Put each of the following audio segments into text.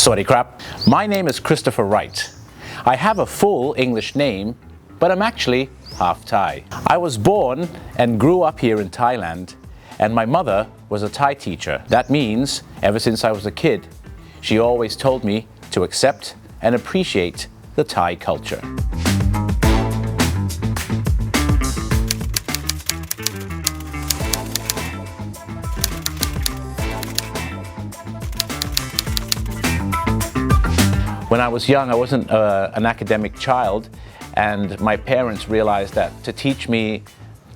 Sawadee krap. My name is Christopher Wright. I have a full English name, but I'm actually half Thai. I was born and grew up here in Thailand, and my mother was a Thai teacher. That means ever since I was a kid, she always told me to accept and appreciate the Thai culture. When I was young, I wasn't an academic child, and my parents realized that to teach me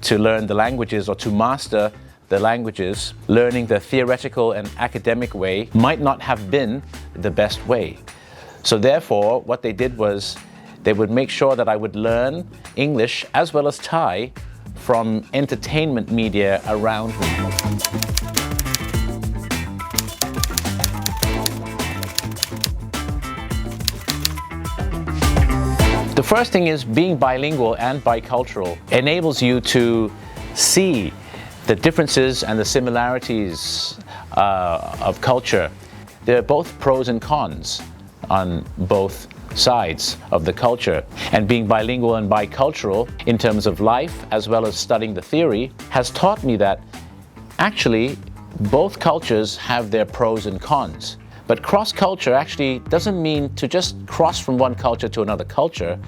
to learn the languages or to master the languages, learning the theoretical and academic way might not have been the best way. So therefore, what they did was they would make sure that I would learn English as well as Thai from entertainment media around me. The first thing is being bilingual and bicultural enables you to see the differences and the similarities of culture. There are both pros and cons on both sides of the culture. And being bilingual and bicultural in terms of life as well as studying the theory has taught me that actually both cultures have their pros and cons. But cross-culture actually doesn't mean to just cross from one culture to another culture,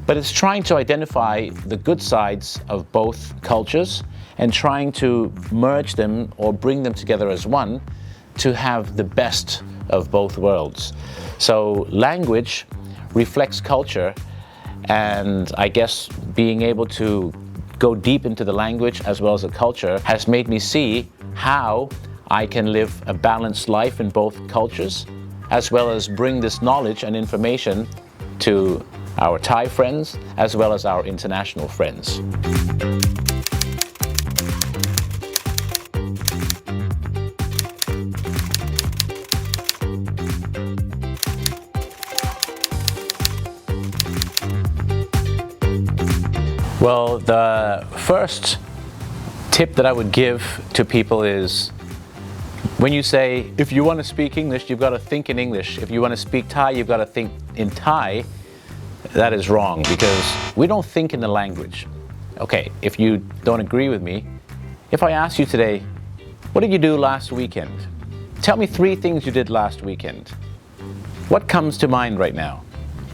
but it's trying to identify the good sides of both cultures and trying to merge them or bring them together as one to have the best of both worlds. So language reflects culture, and I guess being able to go deep into the language as well as the culture has made me see how I can live a balanced life in both cultures, as well as bring this knowledge and information to our Thai friends, as well as our international friends. Well, the first tip that I would give to people is when you say, if you want to speak English, you've got to think in English. If you want to speak Thai, you've got to think in Thai. That is wrong because we don't think in the language. Okay, if you don't agree with me, if I ask you today, what did you do last weekend? Tell me 3 things you did last weekend. What comes to mind right now?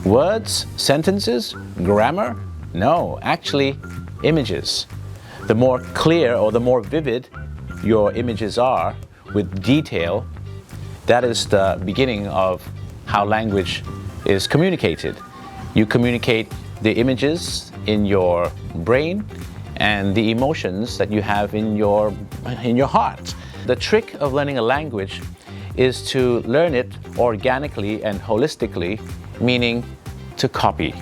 Words? Sentences? Grammar? No, actually, images. The more clear or the more vivid your images are with detail, that is the beginning of how language is communicated. You communicate the images in your brain and the emotions that you have in your heart. The trick of learning a language is to learn it organically and holistically, meaning to copy.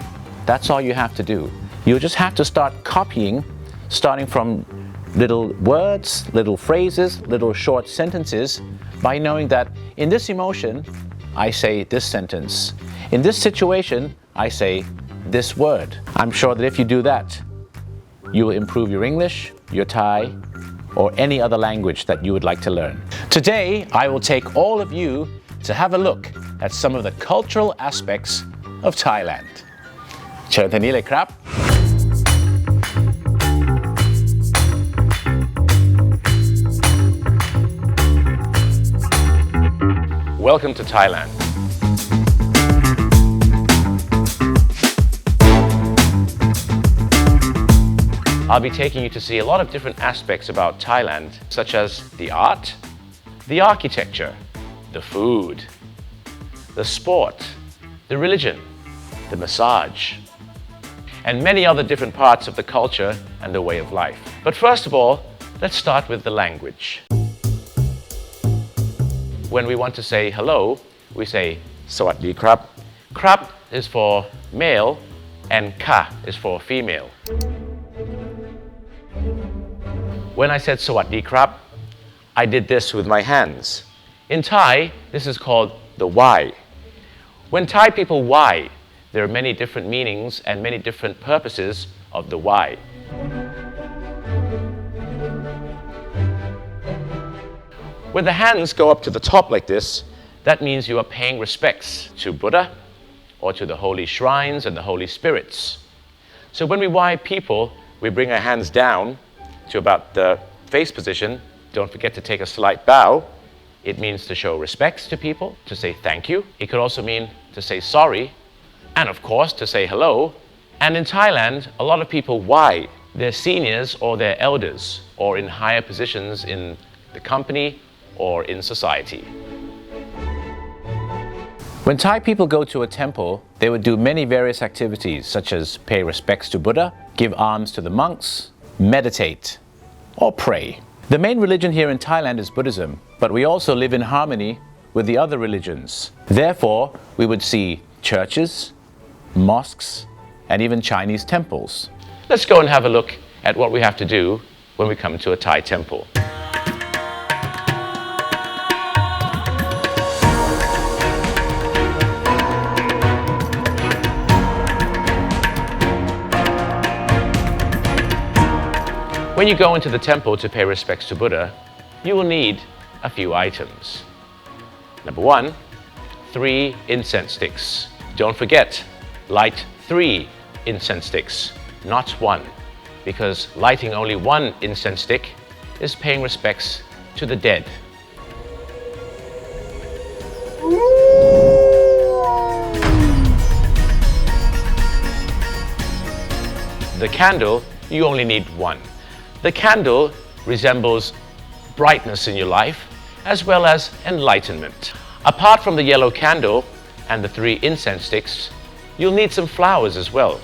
That's all you have to do. You just have to start copying, starting from little words, little phrases, little short sentences, by knowing that in this emotion, I say this sentence. In this situation, I say this word. I'm sure that if you do that, you will improve your English, your Thai, or any other language that you would like to learn. Today, I will take all of you to have a look at some of the cultural aspects of Thailand. เชิญทางนี้เลยครับ Welcome to Thailand. I'll be taking you to see a lot of different aspects about Thailand, such as the art, the architecture, the food, the sport, the religion, the massage, and many other different parts of the culture and the way of life. But first of all, let's start with the language. When we want to say hello, we say Sawadee krap. Krap is for male and ka is for female. When I said Sawadee krap, I did this with my hands. In Thai, this is called the Y. When Thai people Y, there are many different meanings and many different purposes of the Y. When the hands go up to the top like this, that means you are paying respects to Buddha or to the holy shrines and the holy spirits. So when we why people, we bring our hands down to about the face position. Don't forget to take a slight bow. It means to show respects to people, to say thank you. It could also mean to say sorry, and of course to say hello. And in Thailand, a lot of people why their seniors or their elders, or in higher positions in the company or in society. When Thai people go to a temple, they would do many various activities such as pay respects to Buddha, give alms to the monks, meditate, or pray. The main religion here in Thailand is Buddhism, but we also live in harmony with the other religions. Therefore, we would see churches, mosques, and even Chinese temples. Let's go and have a look at what we have to do when we come to a Thai temple. When you go into the temple to pay respects to Buddha, you will need a few items. Number one, 3 incense sticks. Don't forget, light 3 incense sticks, not 1, because lighting only 1 incense stick is paying respects to the dead. The candle, you only need 1. The candle resembles brightness in your life as well as enlightenment. Apart from the yellow candle and the 3 incense sticks, you'll need some flowers as well.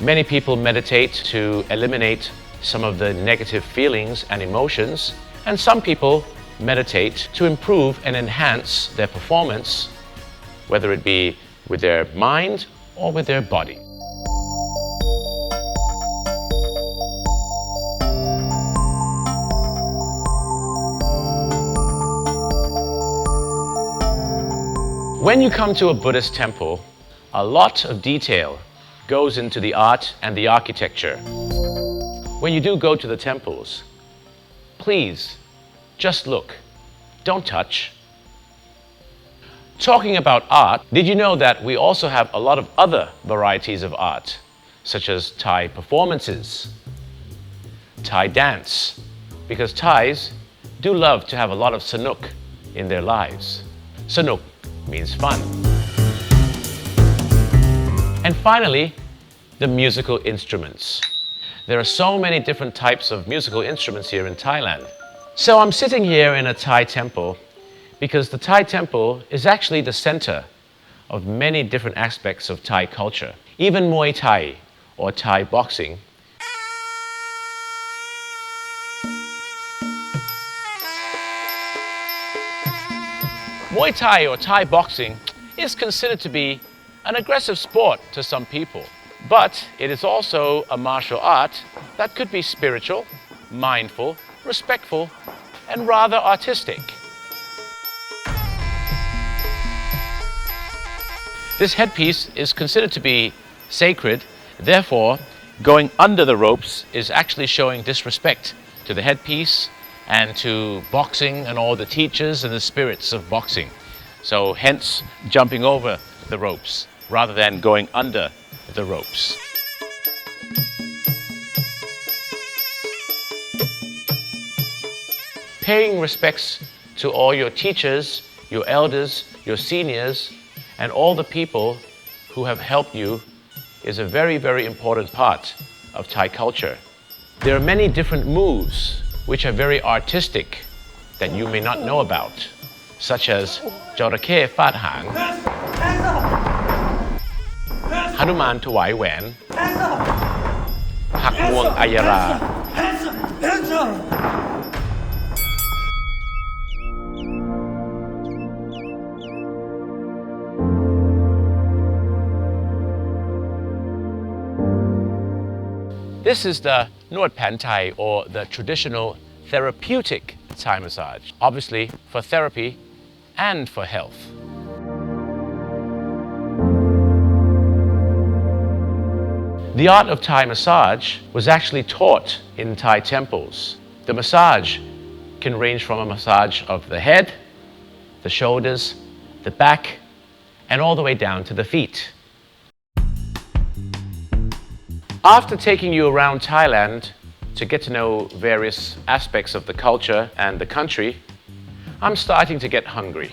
Many people meditate to eliminate some of the negative feelings and emotions, and some people meditate to improve and enhance their performance, whether it be with their mind or with their body. When you come to a Buddhist temple, a lot of detail goes into the art and the architecture. When you do go to the temples, please just look, don't touch. Talking about art, did you know that we also have a lot of other varieties of art, such as Thai performances, Thai dance, because Thais do love to have a lot of sanuk in their lives. Sanuk means fun. And finally, the musical instruments. There are so many different types of musical instruments here in Thailand. So I'm sitting here in a Thai temple because the Thai temple is actually the center of many different aspects of Thai culture. Even Muay Thai or Thai boxing Muay Thai or Thai boxing is considered to be an aggressive sport to some people, but it is also a martial art that could be spiritual, mindful, respectful, and rather artistic. This headpiece is considered to be sacred, therefore, going under the ropes is actually showing disrespect to the headpiece and to boxing and all the teachers and the spirits of boxing. So hence jumping over the ropes rather than going under the ropes. Paying respects to all your teachers, your elders, your seniors, and all the people who have helped you is a very, very important part of Thai culture. There are many different moves which are very artistic that you may not know about, such as Jorake Fat Hang, Hanuman Tuwai Wen, Hak Muang Ayara. This is the Nuot Pan Thai, or the traditional therapeutic Thai massage, obviously for therapy and for health. The art of Thai massage was actually taught in Thai temples. The massage can range from a massage of the head, the shoulders, the back, and all the way down to the feet. After taking you around Thailand to get to know various aspects of the culture and the country, I'm starting to get hungry.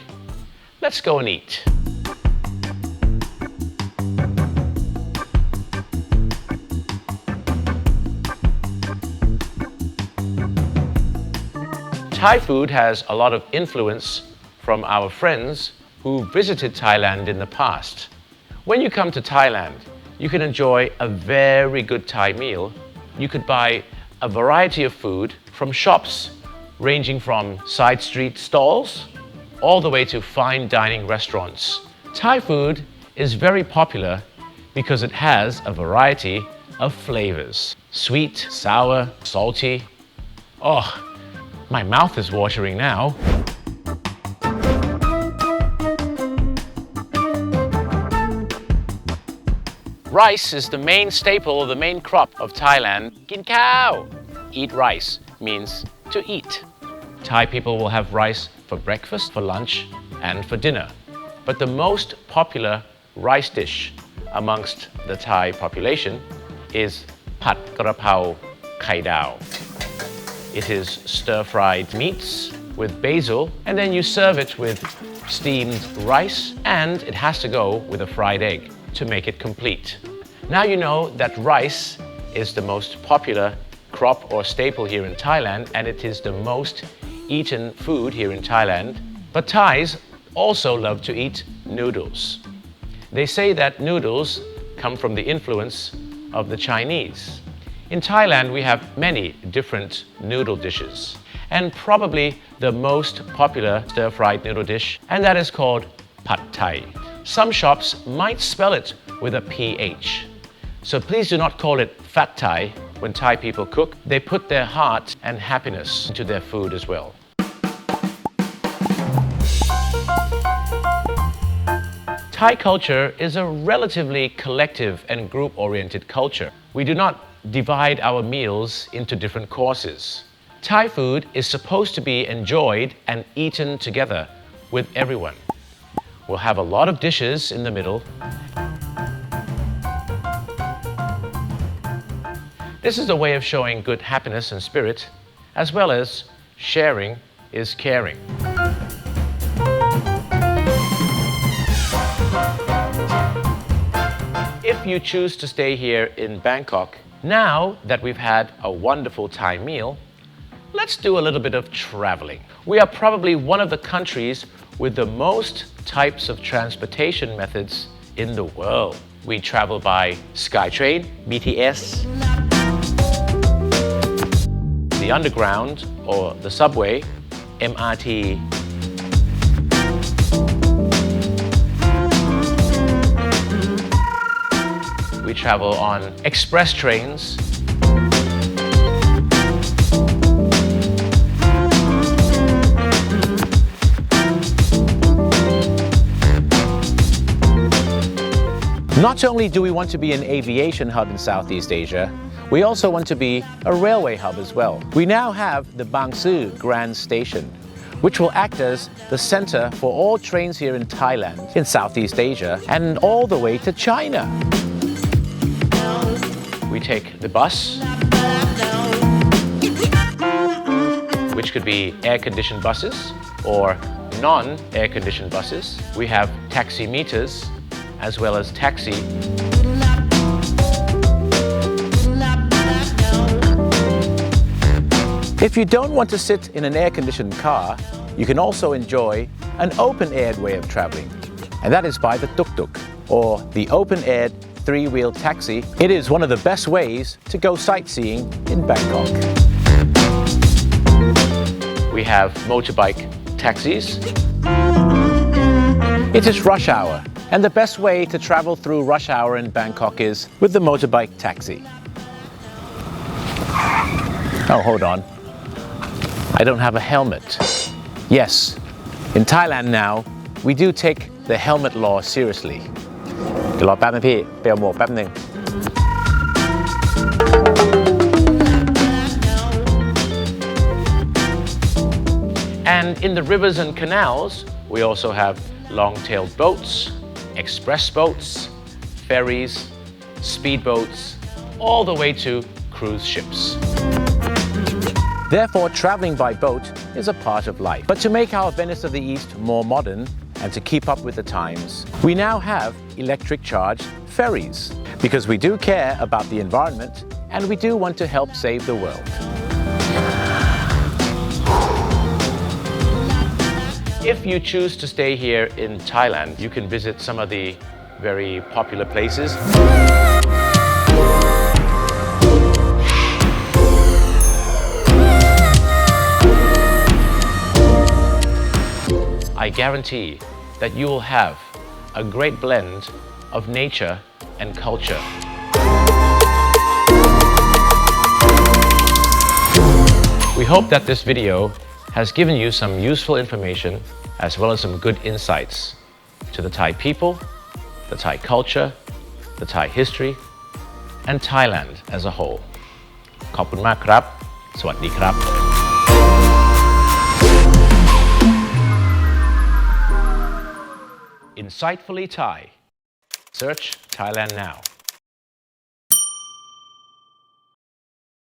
Let's go and eat. Thai food has a lot of influence from our friends who visited Thailand in the past. When you come to Thailand, you can enjoy a very good Thai meal. You could buy a variety of food from shops ranging from side street stalls all the way to fine dining restaurants. Thai food is very popular because it has a variety of flavors. Sweet, sour, salty. Oh, my mouth is watering now. Rice is the main staple, the main crop of Thailand. Kin khao. Eat rice means to eat. Thai people will have rice for breakfast, for lunch, and for dinner. But the most popular rice dish amongst the Thai population is Pat Krapao Khai Dao. It is stir-fried meats with basil, and then you serve it with steamed rice, and it has to go with a fried egg to make it complete. Now you know that rice is the most popular crop or staple here in Thailand, and it is the most eaten food here in Thailand. But Thais also love to eat noodles. They say that noodles come from the influence of the Chinese. In Thailand, we have many different noodle dishes, and probably the most popular stir-fried noodle dish, and that is called Pad Thai. Some shops might spell it with a PH. So please do not call it Fat Thai. When Thai people cook, they put their heart and happiness into their food as well. Thai culture is a relatively collective and group-oriented culture. We do not divide our meals into different courses. Thai food is supposed to be enjoyed and eaten together with everyone. We'll have a lot of dishes in the middle. This is a way of showing good happiness and spirit, as well as sharing is caring. If you choose to stay here in Bangkok, now that we've had a wonderful Thai meal, let's do a little bit of traveling. We are probably one of the countries with the most types of transportation methods in the world. We travel by SkyTrain, BTS, the underground or the subway, MRT, we travel on express trains, Not only do we want to be an aviation hub in Southeast Asia, we also want to be a railway hub as well. We now have the Bangsu Grand Station, which will act as the center for all trains here in Thailand, in Southeast Asia, and all the way to China. We take the bus, which could be air-conditioned buses or non-air-conditioned buses. We have taxi meters as well as taxi. If you don't want to sit in an air-conditioned car, you can also enjoy an open-aired way of traveling, and that is by the tuk-tuk, or the open-aired three-wheel taxi. It is one of the best ways to go sightseeing in Bangkok. We have motorbike taxis. It is rush hour, and the best way to travel through rush hour in Bangkok is with the motorbike taxi. Oh, hold on. I don't have a helmet. Yes, in Thailand now, we do take the helmet law seriously. เดี๋ยวรอแป๊บนะพี่ไปเอาหมวกแป๊บนึง And in the rivers and canals, We also have long-tailed boats, express boats, ferries, speedboats, all the way to cruise ships. Therefore, traveling by boat is a part of life. But to make our Venice of the East more modern and to keep up with the times, we now have electric charged ferries because we do care about the environment and we do want to help save the world. If you choose to stay here in Thailand, you can visit some of the very popular places. I guarantee that you will have a great blend of nature and culture. We hope that this video has given you some useful information as well as some good insights to the Thai people, the Thai culture, the Thai history, and Thailand as a whole. ขอบคุณมากครับ สวัสดีครับ Insightfully Thai. Search Thailand Now.